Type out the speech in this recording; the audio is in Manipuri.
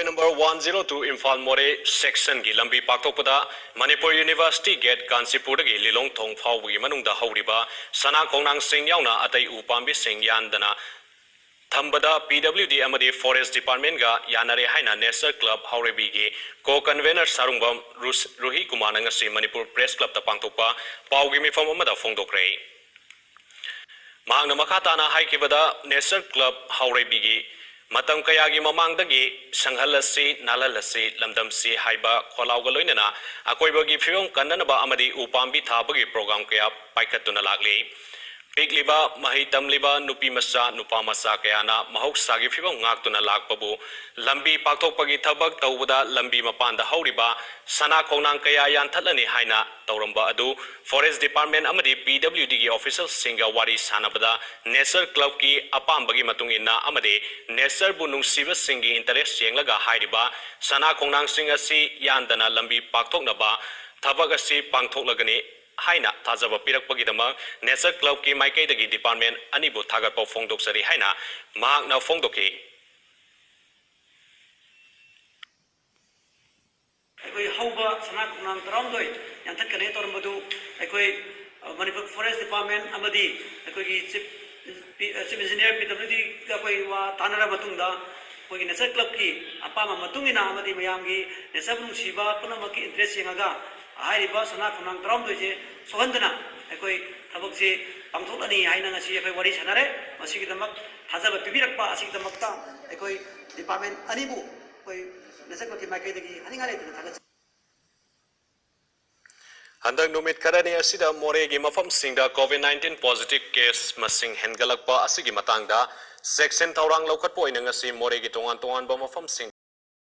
Highway number 102 Imphal More section gi lambi paktopada Manipur University Gate Kansipur gi Lilong Thong Phau gi manungda hawriba sana kongnang sing yauna atai upambi sing yandana thambada PWD amadi Forest Department ga yanare haina Nature Club Haurebi gi co-convener Sarungbam Ruhi Kumar ngasi Manipur Press Club ta pangtokpa pau gi mifam amada phongdokre mahangna makhatana haikibada Nature Club Haurebi gi Matam kayagi mamangdagi sanghalasi nalalasi lamdamsi haiba kholauga loinana akoibagi phirong kannanaba amadi upambi thabagi program kaya paikatuna lagli pigliba mahitamliba nupi masa nupa masa kayana mahoksagi phirong ngaktuna lagpabu lambi pakthokpagi thabak tawbada lambi mapanda hauriba sana khonang kaya yanthalani haina tawramba adu Forest Department amadi PWD gi official singa wari sanabada Nature Club ki apambagi matungina amadi Nature bu nungsiba singi interest yenglaga hairiba sana khonang singa si yandana lambi pakthoknaba thabak asi pangthoklagani haina thajaba pirakpagi dama Nature Club ki maikai dagi department anibu thagatpa phongdoksari haina mahakna phongdoki Ekoi hauba sana kunang taramdoi yang tak kene tor madu ekoi Manipur Forest Department amadi ekoi ki chief engineer PWD ka koi wa tanara matungda koi Nature Club ki apama matungina amadi mayam gi Nature bu siba punamaki interest yengaga hairiba sana kunang taramdoi je sohandana ekoi thabak se pangtholani haina ngasi ekoi wari sanare masigi damak thajaba pibirakpa asigi damakta ekoi department anibu koi Handak numit karani asida moregi mafam singda COVID-19 positive case masing hengalakpa asigi matangda section taurang laukat po inangasi moregi tongan ba mafam sing